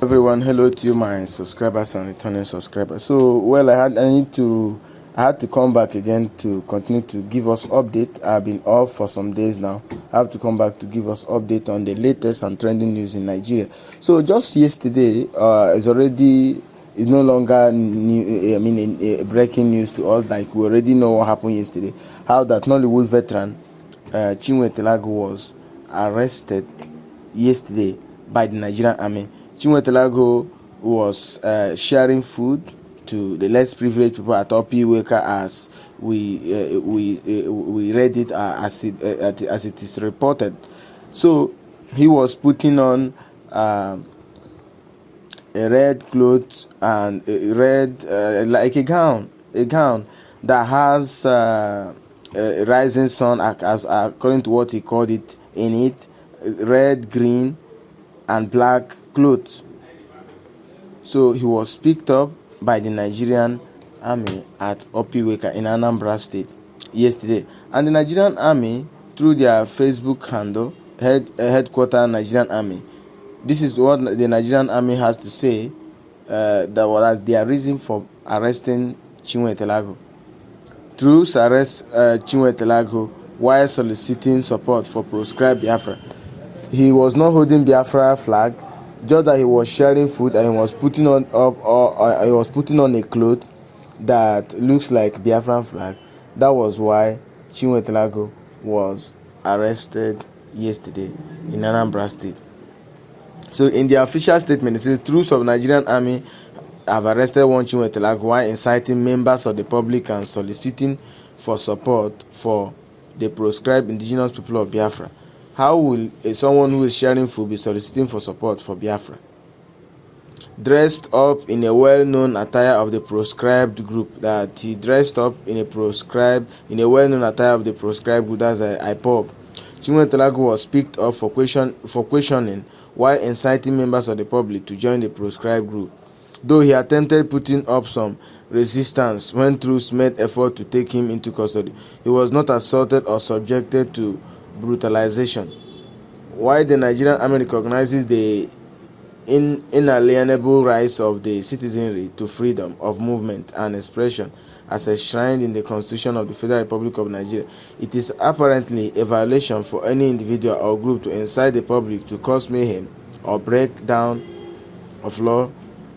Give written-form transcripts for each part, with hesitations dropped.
Everyone, hello to you, my subscribers and returning subscribers. So, well, I had to come back again to continue to give us update. I've been off for some days now. I have to come back to give us update on the latest and trending news in Nigeria. So, just yesterday, is no longer new, breaking news to us. Like, we already know what happened yesterday. How that Nollywood veteran Chinwe Telagu was arrested yesterday by the Nigerian army. Chinwe Telagu was sharing food to the less privileged people at Opiweka, as we read it as it is reported. So he was putting on a red cloth and a red like a gown that has a rising sun, as according to what he called it, in it, red, green and black clothes. So he was picked up by the Nigerian army at Opiweka in Anambra State yesterday, and the Nigerian army, through their Facebook handle, headquarter Nigerian army, this is what the Nigerian army has to say, that was their reason for arresting Chinwe Telagu. Troops arrest Chinwe Telagu while soliciting support for proscribed Biafra. He was not holding Biafra flag, just that he was sharing food and he was putting on a cloth that looks like Biafran flag. That was why Chinwe Telagu was arrested yesterday in Anambra State. So in the official statement, it says troops of Nigerian army have arrested one Chinwe Telagu while inciting members of the public and soliciting for support for the proscribed indigenous people of Biafra. How will someone who is sharing food be soliciting for support for Biafra? Dressed up in a well-known attire of the proscribed group, that he dressed up in a well-known attire of the proscribed group, that's IPOB. Chinwe Telagu was picked up for questioning while inciting members of the public to join the proscribed group. Though he attempted putting up some resistance when troops made effort to take him into custody, he was not assaulted or subjected to brutalization. While the Nigerian army recognizes the inalienable rights of the citizenry to freedom of movement and expression as enshrined in the Constitution of the Federal Republic of Nigeria, it is apparently a violation for any individual or group to incite the public to cause mayhem or break down of law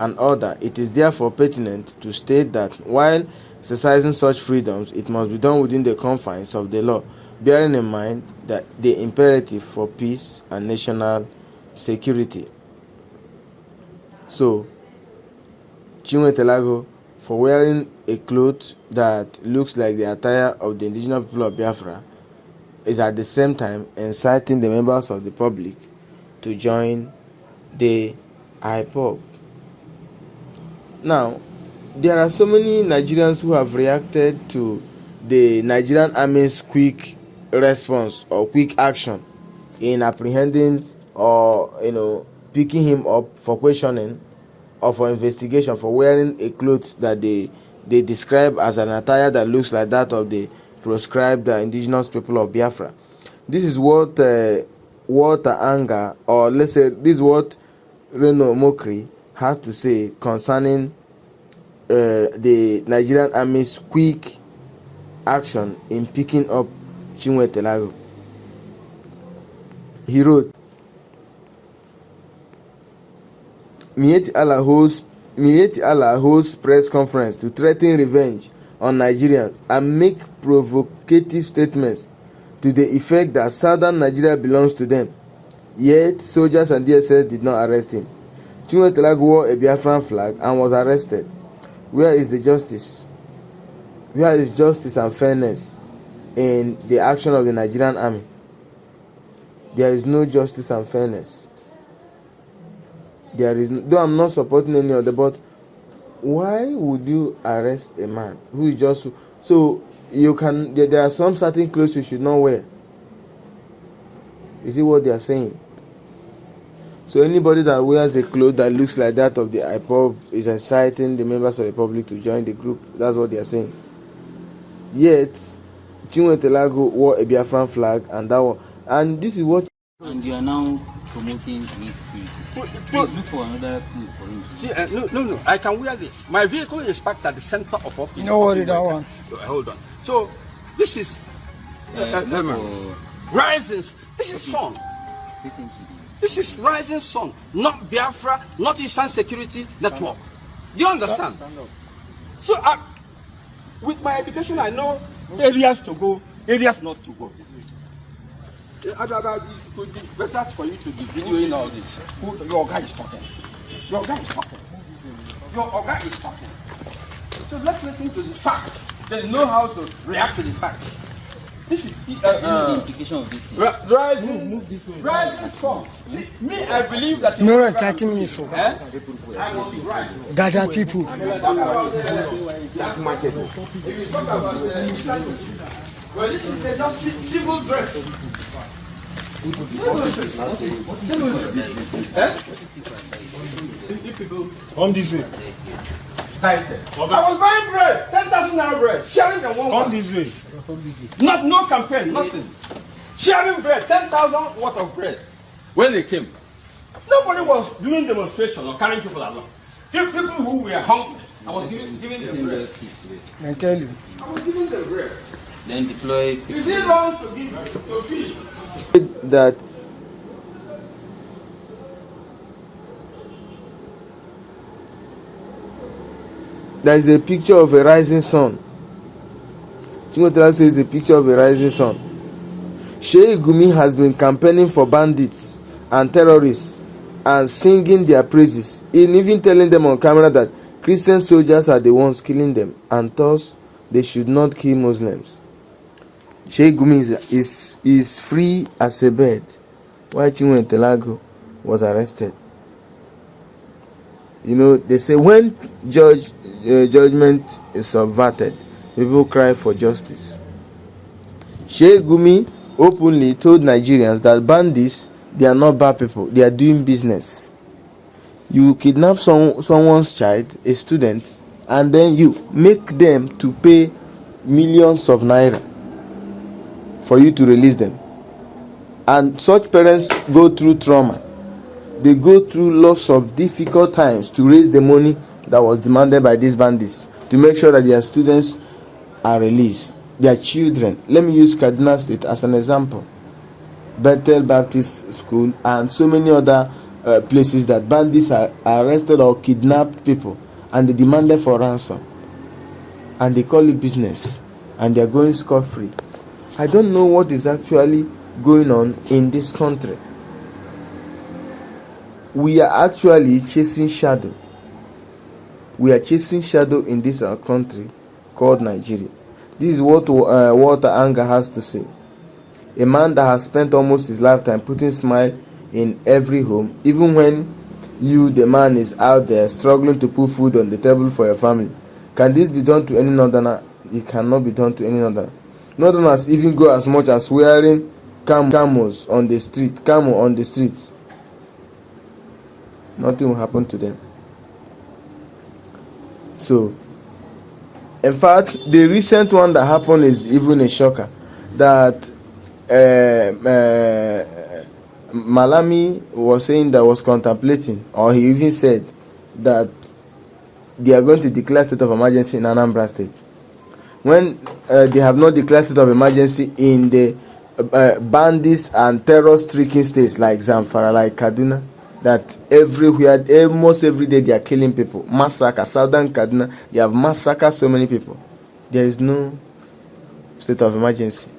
and order. It is therefore pertinent to state that while exercising such freedoms, it must be done within the confines of the law, bearing in mind that the imperative for peace and national security. So, Chinwe Telagu, for wearing a cloth that looks like the attire of the indigenous people of Biafra, is at the same time inciting the members of the public to join the IPOB. Now, there are so many Nigerians who have reacted to the Nigerian army's quick response or quick action in apprehending or picking him up for questioning or for investigation for wearing a cloth that they describe as an attire that looks like that of the proscribed indigenous people of Biafra. This is what Anga, or let's say this is what Reno Mokri has to say concerning the Nigerian army's quick action in picking up Chinwe Telagu. He wrote, Miyetti Allah holds press conference to threaten revenge on Nigerians and make provocative statements to the effect that southern Nigeria belongs to them. Yet, soldiers and DSS did not arrest him. Chinwe Telagu wore a Biafran flag and was arrested. Where is the justice? Where is justice and fairness in the action of the Nigerian army? There is no justice and fairness. There is no, though I'm not supporting any other, but why would you arrest a man who is just so you can? There are some certain clothes you should not wear. You see what they are saying? So anybody that wears a cloth that looks like that of the IPOB is inciting the members of the public to join the group. That's what they are saying. Yet, Chinwe Telagu wore a Biafran flag, and this is what. And you are now promoting insecurity. Please look for another tool for him. See, no. I can wear this. My vehicle is parked at the center of Opi. No worry, that one. Hold on. So, this is Rising. This is Sun. This is Rising Sun, not Biafra, not Eastern Security Network. Do you understand? So, with my education, I know areas to go, areas not to go. It would be better for you to be videoing all this. Your guy is talking. Your guy is talking. Your guy is talking. So let's listen to the facts. They know how to react to the facts. This is the implication of this. Rising Sun. Me, I believe that. No, 30 minutes. I was right. Gather people. Black market. Well, this is just civil dress. Come this way. I was buying bread, 10,000 naira bread, sharing them one. Come this way. No campaign, nothing. Sharing bread, 10,000 worth of bread. When they came, nobody was doing demonstration or carrying people along. People who were hungry, I was giving them bread. I tell you. I was giving them bread. Then deploy people. Is it wrong to give your fish? That there is a picture of a rising sun. Timothy says a picture of a rising sun. Sheikh Gumi has been campaigning for bandits and terrorists and singing their praises, in even telling them on camera that Christian soldiers are the ones killing them and thus they should not kill Muslims. Sheikh Gumi is free as a bird, while Chinwe Telago was arrested. You know, they say when judgment is subverted, people cry for justice. Sheikh Gumi openly told Nigerians that bandits, they are not bad people, they are doing business. You kidnap someone's child, a student, and then you make them to pay millions of naira for you to release them. And such parents go through trauma. They go through lots of difficult times to raise the money that was demanded by these bandits to make sure that their students are released, their children. Let me use Kaduna State as an example. Bethel Baptist School and so many other places that bandits are arrested or kidnapped people and they demanded for ransom. And they call it business and they are going scot-free. I don't know what is actually going on in this country. We are actually chasing shadow. We are chasing shadow in this country called Nigeria. This is what Walter Anga has to say. A man that has spent almost his lifetime putting smile in every home, even when you, the man, is out there struggling to put food on the table for your family. Can this be done to any northerner? It cannot be done to any northerner. Northerners even go as much as wearing camels on the street, camel on the street. Nothing will happen to them. So, in fact, the recent one that happened is even a shocker. That Malami was saying that was contemplating, or he even said that they are going to declare state of emergency in Anambra State. When they have not declared state of emergency in the bandits and terror-stricken states like Zamfara, like Kaduna, that everywhere, almost every day they are killing people. Massacre. Southern Kaduna, they have massacred so many people. There is no state of emergency.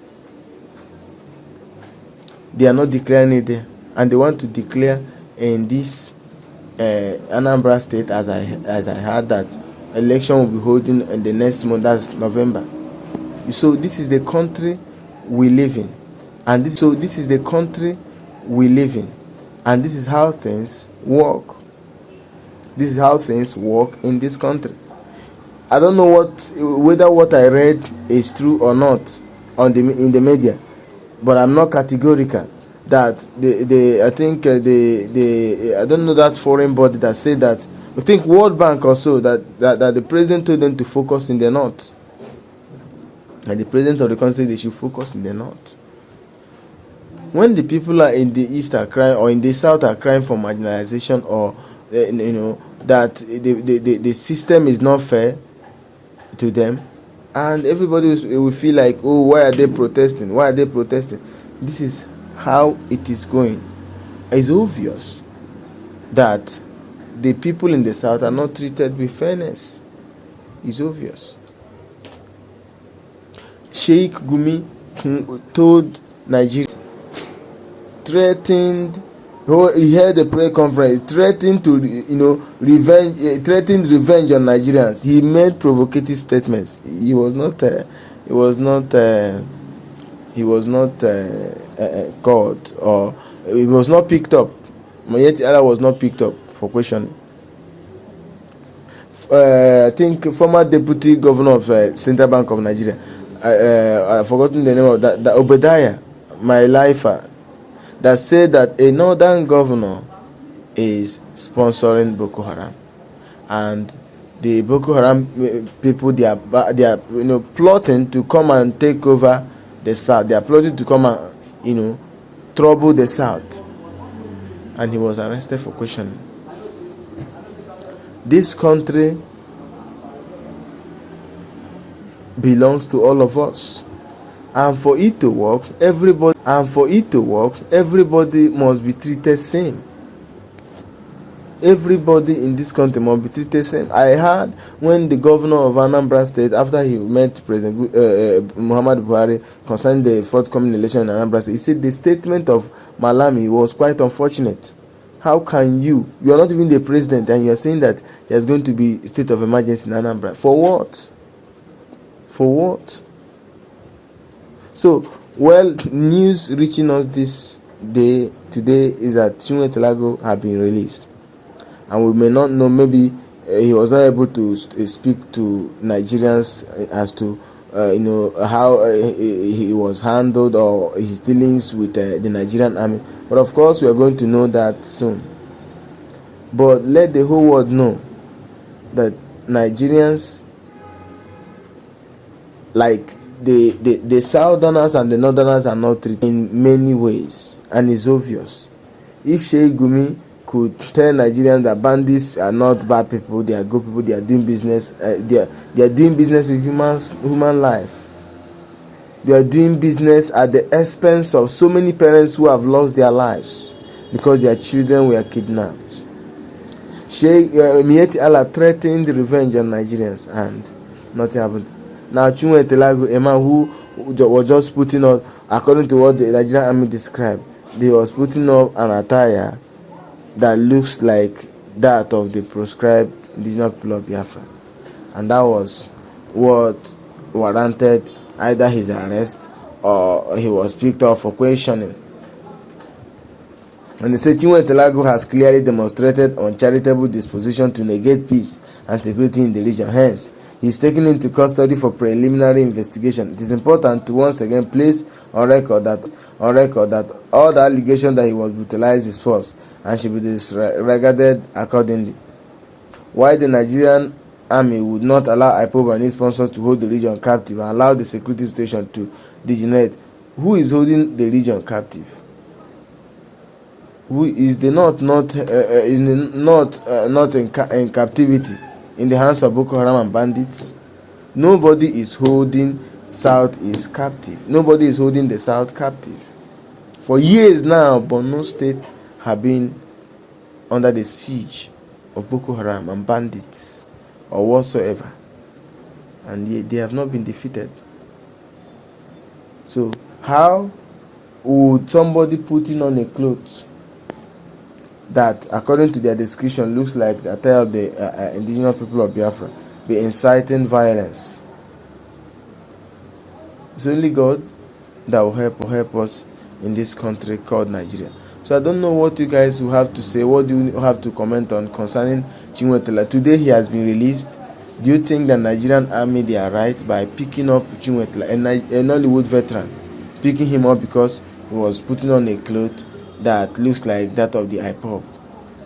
They are not declaring it there. And they want to declare in this Anambra State, as I heard that election will be holding in the next month, that's November. So this is the country we live in. And this is the country we live in. And this is how things work. This is how things work in this country. I don't know whether what I read is true or not in the media, but I'm not categorical that I think I don't know that foreign body that said that. I think World Bank also that the president told them to focus in the north, and the president of the country they should focus in the north. when the people are in the east are crying, or in the south are crying for marginalization, or that the system is not fair to them, and everybody will feel like, oh, why are they protesting? This is how it is going. It's obvious that the people in the south are not treated with fairness. It's obvious. Sheikh Gumi told Nigeria, threatened, he held a prayer conference, threatened to threatened revenge on Nigerians. He made provocative statements. He was not caught, or he was not picked up. Miyetti Allah was not picked up for questioning. I think former deputy governor of Central Bank of Nigeria, I've forgotten the name of that Obadiah, my lifer, that said that a northern governor is sponsoring Boko Haram, and the Boko Haram people, they are plotting to come and take over the south. They are plotting to come and trouble the south, and he was arrested for questioning. This country belongs to all of us, and for it to work, everybody must be treated same. Everybody in this country must be treated same. I heard when the governor of Anambra State, after he met President Muhammadu Buhari concerning the forthcoming election in Anambra State, he said the statement of Malami was quite unfortunate. How can you are not even the president, and you are saying that there's going to be a state of emergency in Anambra? For what? So, news reaching us today is that Chinwe Telago have been released, and we may not know, maybe he was not able to speak to Nigerians as to how he was handled, or his dealings with the Nigerian army. But of course, we are going to know that soon. But let the whole world know that Nigerians, like the southerners and the northerners, are not treated in many ways, and it's obvious. If Sheikh Gumi could tell Nigerians that bandits are not bad people, they are good people, they are doing business, they are doing business with human life. They are doing business at the expense of so many parents who have lost their lives because their children were kidnapped. Sheikh Miyetti Allah threatened revenge on Nigerians, and nothing happened. Now Chinwe Telago, a man who was just putting up, according to what the Nigerian army described, they was putting up an attire that looks like that of the proscribed indigenous people of Biafra, and that was what warranted either his arrest or he was picked up for questioning. And they say Chinwe Telago has clearly demonstrated uncharitable disposition to negate peace and security in the region. Hence, he is taken into custody for preliminary investigation. It is important to once again place on record that all the allegations that he was brutalized is false and should be disregarded accordingly. Why the Nigerian army would not allow IPOB and its sponsors to hold the region captive and allow the security situation to degenerate? Who is holding the region captive? Who is the not in captivity in the hands of Boko Haram and bandits? Nobody is holding Southeast captive. Nobody is holding the South captive. For years now, Borno State have been under the siege of Boko Haram and bandits or whatsoever, and they have not been defeated. So how would somebody putting on a cloth that, according to their description, looks like the attire of the indigenous people of Biafra, be inciting violence? It's only God that will help us in this country called Nigeria. So I don't know what you guys will have to say. What do you have to comment on concerning Chinwe Telago? Today he has been released. Do you think the Nigerian army, they are right by picking up Chinwe Telago, a Nollywood veteran, picking him up because he was putting on a cloth that looks like that of the IPOB?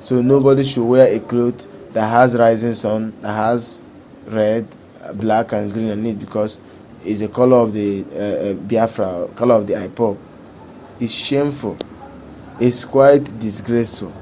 So nobody should wear a cloth that has rising sun, that has red, black and green on it, because it's the color of the Biafra, color of the IPOB. is shameful. It's quite disgraceful.